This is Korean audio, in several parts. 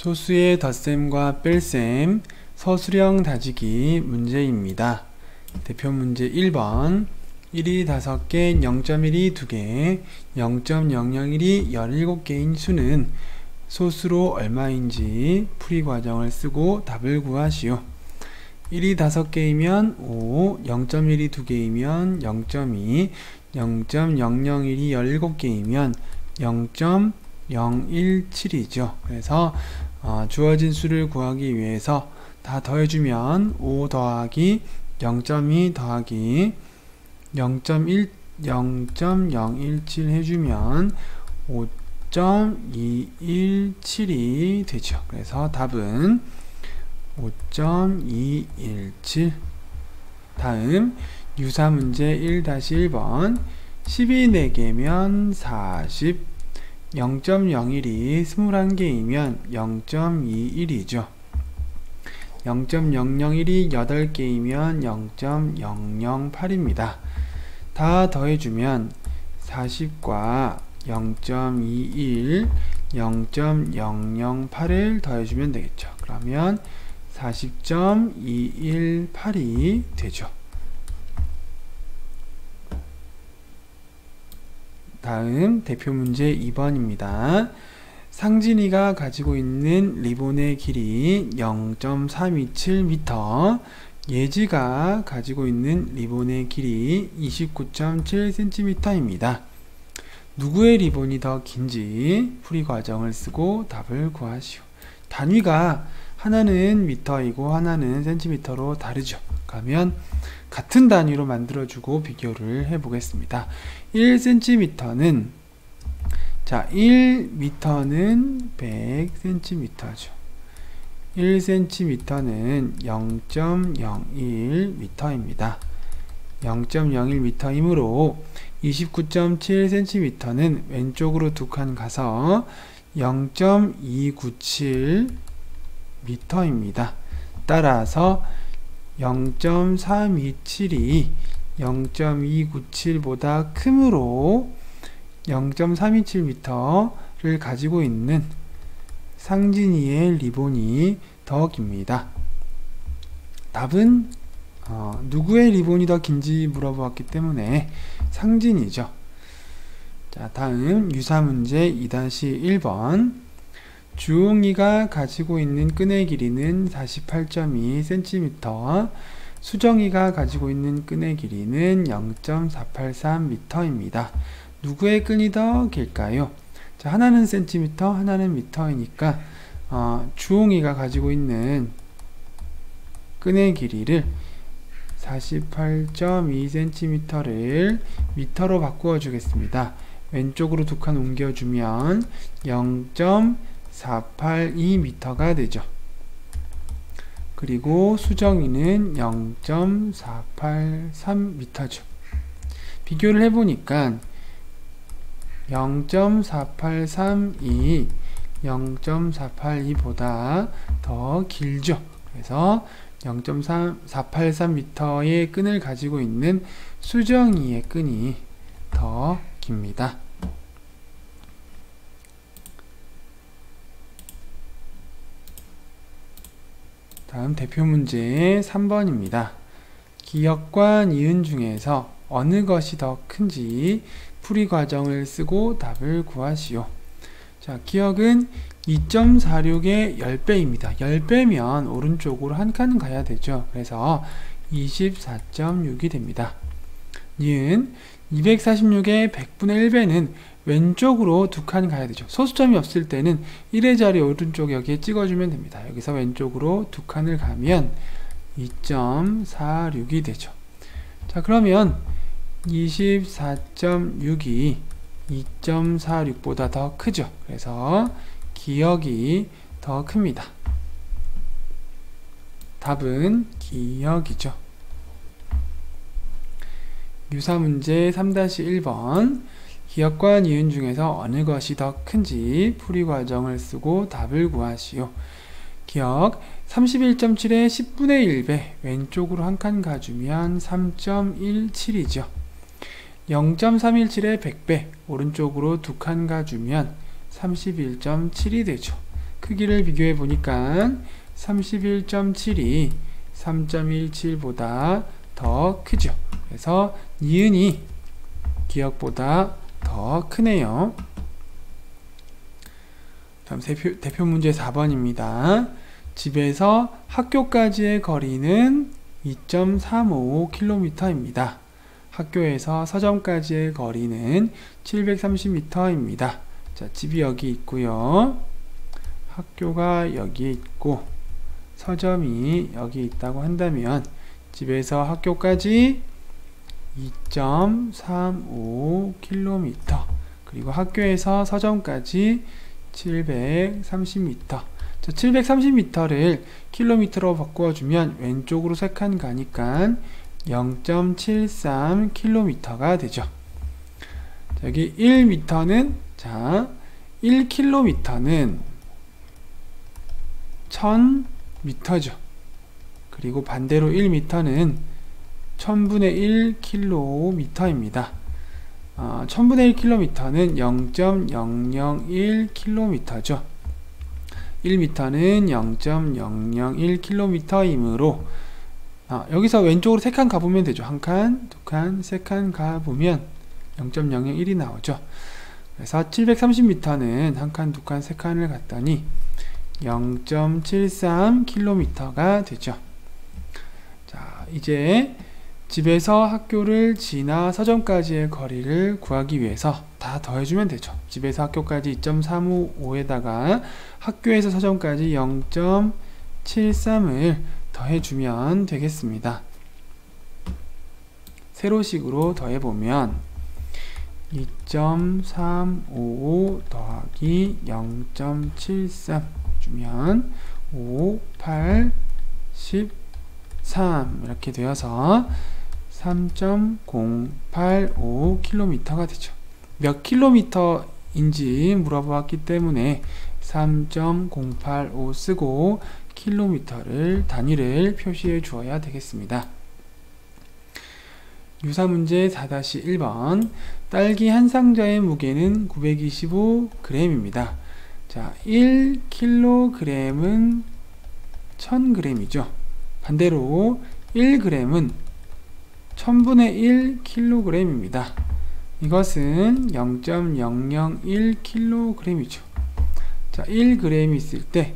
소수의 덧셈과 뺄셈, 서술형 다지기 문제입니다. 대표 문제 1번 1이 5개, 0.1이 2개, 0.001이 17개인 수는 소수로 얼마인지 풀이 과정을 쓰고 답을 구하시오. 1이 5개이면 5, 0.1이 2개이면 0.2, 0.001이 17개이면 0.017이죠. 그래서 주어진 수를 구하기 위해서 다 더해주면 5 더하기 0.2 더하기 0.017 해주면 5.217이 되죠. 그래서 답은 5.217. 다음 유사문제 1-1번 10이 4개면 40, 0.01이 21개이면 0.21이죠. 0.001이 8개이면 0.008입니다. 다 더해주면 40과 0.21, 0.008을 더해주면 되겠죠. 그러면 40.218이 되죠. 다음 대표 문제 2번입니다. 상진이가 가지고 있는 리본의 길이 0.327m, 예지가 가지고 있는 리본의 길이 29.7cm입니다. 누구의 리본이 더 긴지 풀이 과정을 쓰고 답을 구하시오. 단위가 하나는 미터이고 하나는 센티미터로 다르죠. 그러면 같은 단위로 만들어주고 비교를 해보겠습니다. 1cm는 1m는 100cm죠. 1cm는 0.01m입니다. 0.01m이므로 29.7cm는 왼쪽으로 2칸 가서 0.297m입니다. 따라서 0.327이 0.297보다 크므로 0.327m를 가지고 있는 상진이의 리본이 더 깁니다. 답은 누구의 리본이 더 긴지 물어보았기 때문에 상진이죠. 자, 다음 유사문제 2-1번 주홍이가 가지고 있는 끈의 길이는 48.2cm, 수정이가 가지고 있는 끈의 길이는 0.483m입니다. 누구의 끈이 더 길까요? 자, 하나는 센티미터, 하나는 미터이니까 주홍이가 가지고 있는 끈의 길이를 48.2cm를 미터로 바꾸어 주겠습니다. 왼쪽으로 2칸 옮겨주면 0.482m가 되죠. 그리고 수정이는 0.483m죠. 비교를 해보니까 0.483이 0.482보다 더 길죠. 그래서 0.483m의 끈을 가지고 있는 수정이의 끈이 더 깁니다. 다음 대표 문제 3번입니다. 기역과 니은 중에서 어느 것이 더 큰지 풀이 과정을 쓰고 답을 구하시오. 자, 기역은 2.46의 10배입니다. 10배면 오른쪽으로 한 칸 가야 되죠. 그래서 24.6이 됩니다. 니은 246의 100분의 1배는 왼쪽으로 2칸 가야 되죠. 소수점이 없을 때는 1의 자리 오른쪽 여기에 찍어주면 됩니다. 여기서 왼쪽으로 2칸을 가면 2.46이 되죠. 자, 그러면 24.6이 2.46보다 더 크죠. 그래서 기역이 더 큽니다. 답은 기역이죠. 유사문제 3-1번 기역과 니은 중에서 어느 것이 더 큰지 풀이 과정을 쓰고 답을 구하시오. 기역 31.7의 10분의 1배 왼쪽으로 한 칸 가주면 3.17이죠. 0.317의 100배 오른쪽으로 2칸 가주면 31.7이 되죠. 크기를 비교해 보니까 31.7이 3.17보다 더 크죠. 그래서 니은이 기역보다 더 크네요. 다음 대표 문제 4번입니다. 집에서 학교까지의 거리는 2.35km입니다. 학교에서 서점까지의 거리는 730m입니다. 자, 집이 여기 있고요. 학교가 여기 있고 서점이 여기 있다고 한다면 집에서 학교까지 2.35km 그리고 학교에서 서점까지 730m. 자, 730m를 킬로미터로 바꾸어주면 왼쪽으로 3칸 가니까 0.73km가 되죠. 자, 여기 1m는 자 1km는 1000m죠. 그리고 반대로 1m는 1000분의 1km입니다. 1000분의 1km는 0.001km죠. 1m는 0.001km이므로 여기서 왼쪽으로 3칸 가보면 되죠. 1칸, 2칸, 3칸 가보면 0.001이 나오죠. 그래서 730m는 1칸, 2칸, 3칸을 갔더니 0.73km가 되죠. 자, 이제 집에서 학교를 지나 서점까지의 거리를 구하기 위해서 다 더해주면 되죠. 집에서 학교까지 2.355에다가 학교에서 서점까지 0.73을 더해주면 되겠습니다. 세로식으로 더해보면 2.355 더하기 0.73 주면 5, 8, 13 이렇게 되어서 3.085km가 되죠. 몇 킬로미터인지 물어보았기 때문에 3.085 쓰고 킬로미터를 단위를 표시해 주어야 되겠습니다. 유사문제 4-1번 딸기 한 상자의 무게는 925g입니다. 자, 1kg은 1000g이죠. 반대로 1g은 1000분의 1kg입니다. 이것은 0.001kg이죠. 자, 1g 있을 때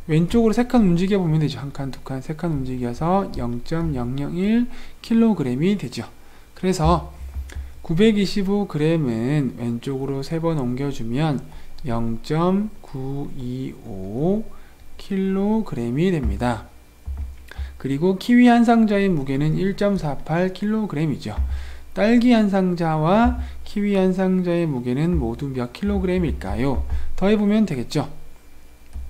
왼쪽으로 3칸 움직여 보면 되죠. 1칸, 2칸, 3칸 움직여서 0.001kg이 되죠. 그래서 925g은 왼쪽으로 3번 옮겨주면 0.925kg이 됩니다. 그리고 키위 한 상자의 무게는 1.48kg이죠. 딸기 한 상자와 키위 한 상자의 무게는 모두 몇 kg일까요? 더해보면 되겠죠.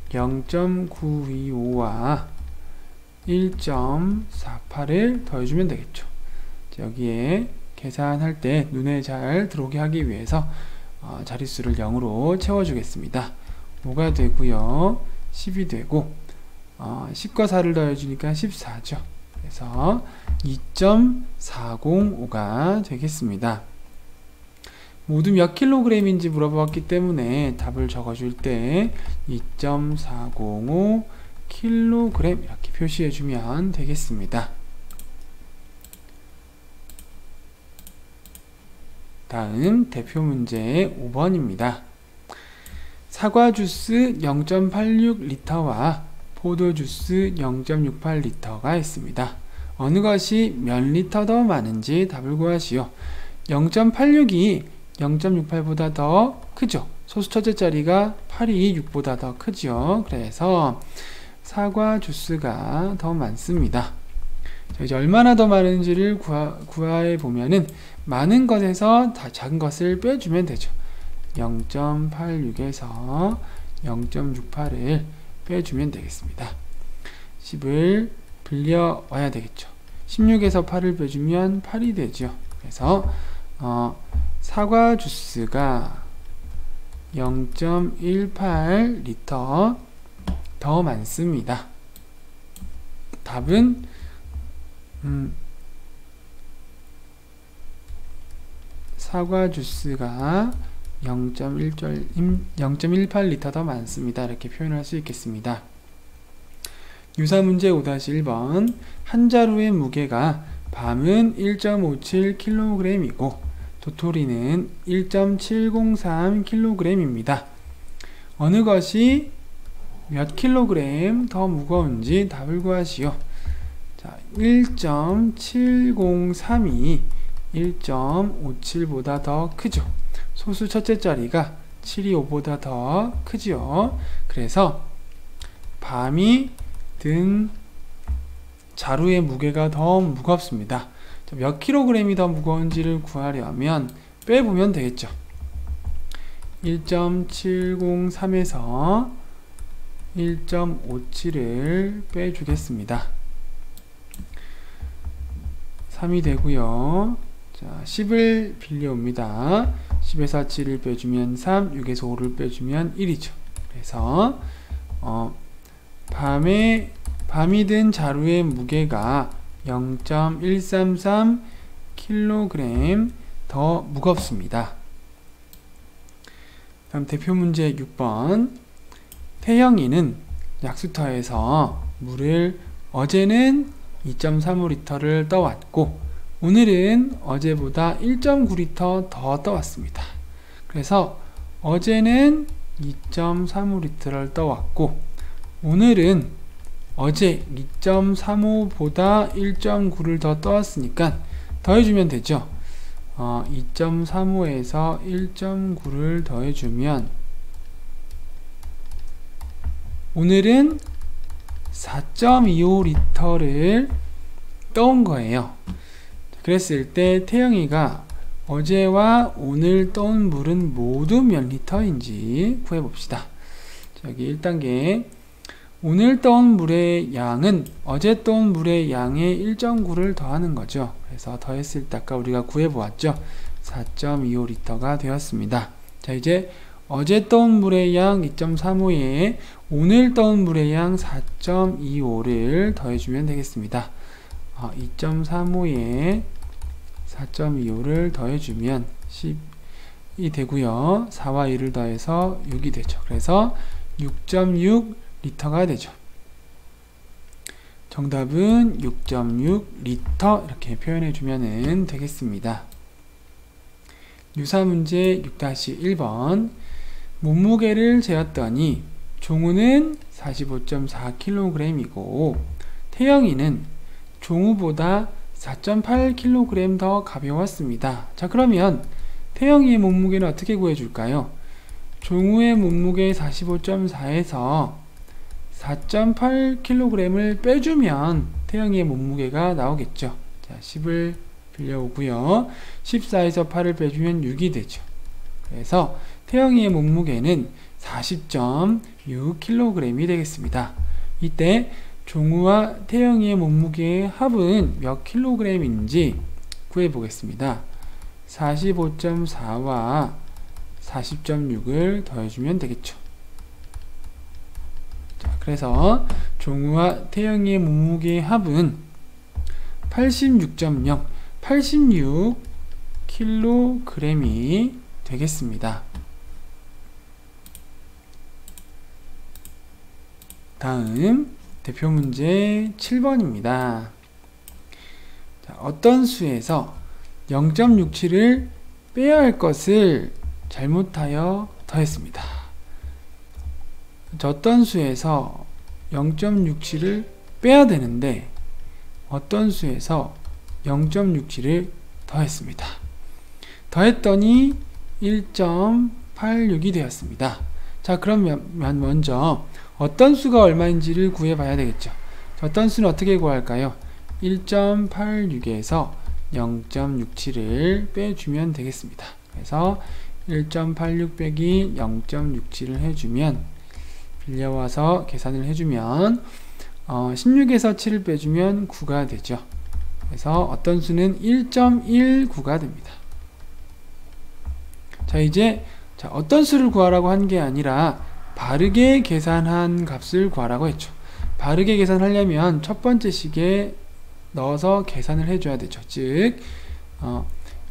0.925와 1.48을 더해주면 되겠죠. 여기에 계산할 때 눈에 잘 들어오게 하기 위해서 자릿수를 0으로 채워주겠습니다. 5가 되고요. 10이 되고 10과 4를 더해주니까 14죠. 그래서 2.405가 되겠습니다. 모두 몇 킬로그램인지 물어보았기 때문에 답을 적어줄 때 2.405 킬로그램 이렇게 표시해주면 되겠습니다. 다음 대표 문제 5번입니다. 사과 주스 0.86L와 포도 주스 0.68L가 있습니다. 어느 것이 몇 리터 더 많은지 답을 구하시오. 0.86이 0.68보다 더 크죠. 소수 첫째 자리가 8이 6보다 더 크죠. 그래서 사과 주스가 더 많습니다. 자, 이제 얼마나 더 많은지를 구해 보면은 많은 것에서 다 작은 것을 빼주면 되죠. 0.86에서 0.68을 빼주면 되겠습니다. 10을 빌려 와야 되겠죠. 16에서 8을 빼주면 8이 되죠. 그래서 사과 주스가 0.18리터 더 많습니다. 답은 사과 주스가 0.18리터 더 많습니다. 이렇게 표현할 수 있겠습니다. 유사문제 5-1번 한 자루의 무게가 밤은 1.57kg이고 도토리는 1.703kg입니다. 어느 것이 몇 킬로그램 더 무거운지 답을 구하시오. 자, 1.703이 1.57보다 더 크죠. 소수 첫째 자리가 7이 5보다 더 크지요. 그래서 밤이 든 자루의 무게가 더 무겁습니다. 몇 킬로그램이 더 무거운지를 구하려면 빼보면 되겠죠. 1.703에서 1.57을 빼주겠습니다. 3이 되고요. 자, 10을 빌려옵니다. 10에서 7을 빼주면 3, 6에서 5를 빼주면 1이죠. 그래서 밤이 든 자루의 무게가 0.133kg 더 무겁습니다. 다음 대표 문제 6번. 태영이는 약수터에서 물을 어제는 2.35리터를 떠왔고 오늘은 어제보다 1.9리터 더 떠왔습니다. 그래서 어제는 2.35리터를 떠왔고 오늘은 어제 2.35보다 1.9를 더 떠왔으니까 더해주면 되죠. 2.35에서 1.9를 더해주면 오늘은 4.25리터를 떠온 거예요. 그랬을 때 태영이가 어제와 오늘 떠온 물은 모두 몇 리터인지 구해봅시다. 여기 1단계 오늘 떠온 물의 양은 어제 떠온 물의 양의 1.9를 더하는 거죠. 그래서 더했을 때 아까 우리가 구해보았죠. 4.25리터가 되었습니다. 자, 이제 어제 떠온 물의 양 2.35에 오늘 떠온 물의 양 4.25를 더해주면 되겠습니다. 2.35에 4.25를 더해주면 10이 되고요. 4와 2를 더해서 6이 되죠. 그래서 6.6리터가 되죠. 정답은 6.6리터 이렇게 표현해주면 되겠습니다. 유사문제 6-1번 몸무게를 재었더니 종우는 45.4kg이고 태영이는 종우보다 4.8kg 더 가벼웠습니다. 자, 그러면 태영이의 몸무게는 어떻게 구해줄까요? 종우의 몸무게 45.4에서 4.8kg을 빼주면 태영이의 몸무게가 나오겠죠. 자, 10을 빌려오고요. 14에서 8을 빼주면 6이 되죠. 그래서 태영이의 몸무게는 40.6kg이 되겠습니다. 이때 종우와 태영이의 몸무게의 합은 몇 킬로그램인지 구해보겠습니다. 45.4와 40.6을 더해주면 되겠죠. 자, 그래서 종우와 태영이의 몸무게의 합은 86.0, 86kg이 되겠습니다. 다음 대표 문제 7번입니다. 자, 어떤 수에서 0.67을 빼야 할 것을 잘못하여 더했습니다. 자, 어떤 수에서 0.67을 빼야 되는데 어떤 수에서 0.67을 더했습니다. 더했더니 1.86이 되었습니다. 자, 그러면 먼저 어떤 수가 얼마인지를 구해봐야 되겠죠. 어떤 수는 어떻게 구할까요? 1.86에서 0.67을 빼주면 되겠습니다. 그래서 1.86 빼기 0.67을 해주면 빌려와서 계산을 해주면 16에서 7을 빼주면 9가 되죠. 그래서 어떤 수는 1.19가 됩니다. 자, 이제 어떤 수를 구하라고 한 게 아니라 바르게 계산한 값을 구하라고 했죠. 바르게 계산하려면 첫 번째 식에 넣어서 계산을 해줘야 되죠. 즉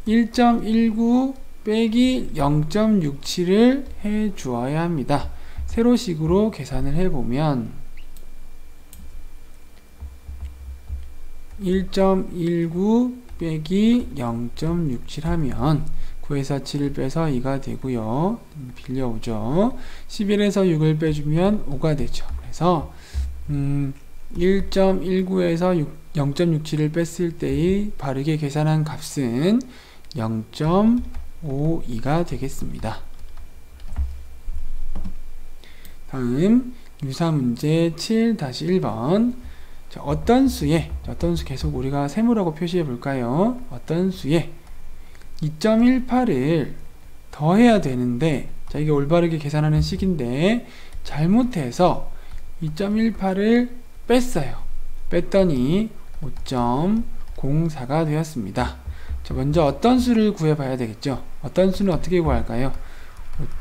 1.19 빼기 0.67을 해 주어야 합니다. 세로식으로 계산을 해보면 1.19 빼기 0.67 하면 9에서 7을 빼서 2가 되고요. 빌려오죠. 11에서 6을 빼주면 5가 되죠. 그래서 1.19에서 0.67을 뺐을 때의 바르게 계산한 값은 0.52가 되겠습니다. 다음 유사문제 7-1번. 자, 어떤 수 계속 우리가 세모라고 표시해 볼까요? 어떤 수에 2.18을 더해야 되는데, 자, 이게 올바르게 계산하는 식인데 잘못해서 2.18을 뺐어요. 뺐더니 5.04가 되었습니다. 자, 먼저 어떤 수를 구해봐야 되겠죠? 어떤 수는 어떻게 구할까요?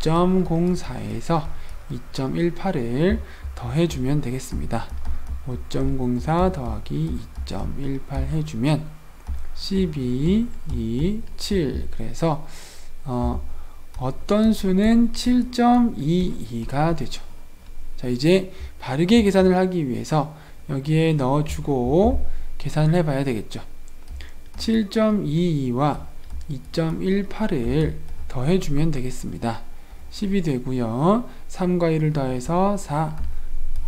5.04에서 2.18을 더해주면 되겠습니다. 5.04 더하기 2.18 해주면 12, 2, 7. 그래서 어떤 수는 7.22가 되죠. 자, 이제 바르게 계산을 하기 위해서 여기에 넣어주고 계산을 해봐야 되겠죠. 7.22와 2.18을 더해주면 되겠습니다. 10이 되고요. 3과 1을 더해서 4.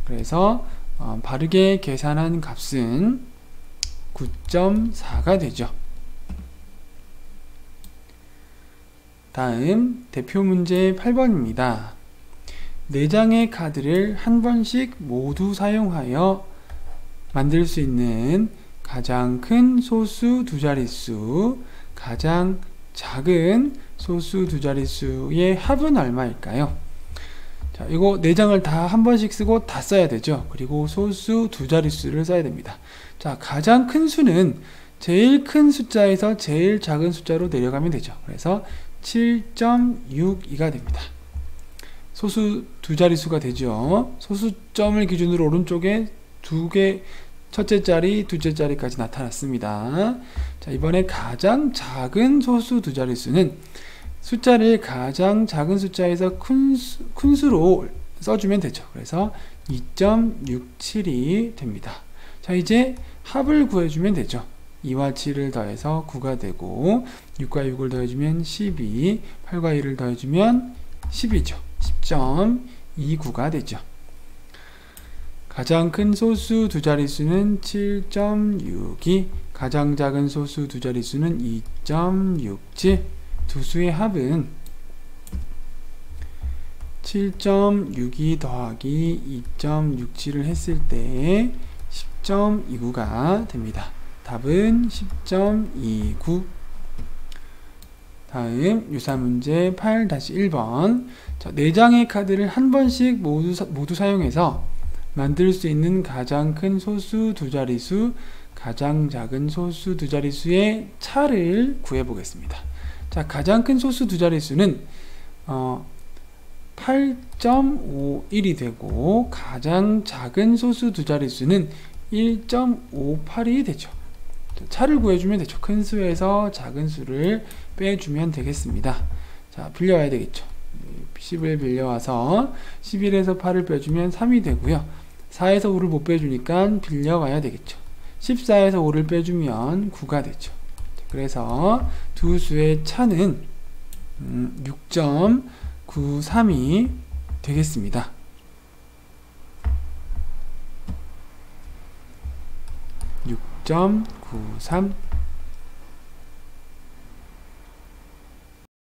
그래서 바르게 계산한 값은 9.4가 되죠. 다음 대표 문제 8번입니다. 4장의 카드를 한 번씩 모두 사용하여 만들 수 있는 가장 큰 소수 두 자릿수, 가장 작은 소수 두 자릿수의 합은 얼마일까요? 자, 이거 4장을 다 한 번씩 쓰고 다 써야 되죠. 그리고 소수 두 자릿수를 써야 됩니다. 자, 가장 큰 수는 제일 큰 숫자에서 제일 작은 숫자로 내려가면 되죠. 그래서 7.62가 됩니다. 소수 두 자릿수가 되죠. 소수점을 기준으로 오른쪽에 두 개, 첫째 자리, 둘째 자리까지 나타났습니다. 자, 이번에 가장 작은 소수 두 자릿수는 숫자를 가장 작은 숫자에서 큰 수로 써주면 되죠. 그래서 2.67이 됩니다. 자, 이제 합을 구해주면 되죠. 2와 7을 더해서 9가 되고 6과 6을 더해주면 12, 8과 1을 더해주면 10이죠. 10.29가 되죠. 가장 큰 소수 두 자릿수는 7.62, 가장 작은 소수 두 자릿수는 2.67. 두 수의 합은 7.62 더하기 2.67을 했을 때 10.29가 됩니다. 답은 10.29. 다음 유사문제 8-1번. 자, 4장의 카드를 한 번씩 모두 사용해서 만들 수 있는 가장 큰 소수 두 자릿수, 가장 작은 소수 두 자릿수의 차를 구해 보겠습니다. 자, 가장 큰 소수 두 자릿수는 8.51이 되고 가장 작은 소수 두 자릿수는 1.58이 되죠. 차를 구해주면 되죠. 큰 수에서 작은 수를 빼주면 되겠습니다. 자, 빌려와야 되겠죠. 10을 빌려와서 11에서 8을 빼주면 3이 되고요. 4에서 5를 못 빼주니까 빌려와야 되겠죠. 14에서 5를 빼주면 9가 되죠. 그래서 두 수의 차는 6.93이 되겠습니다. 6.93.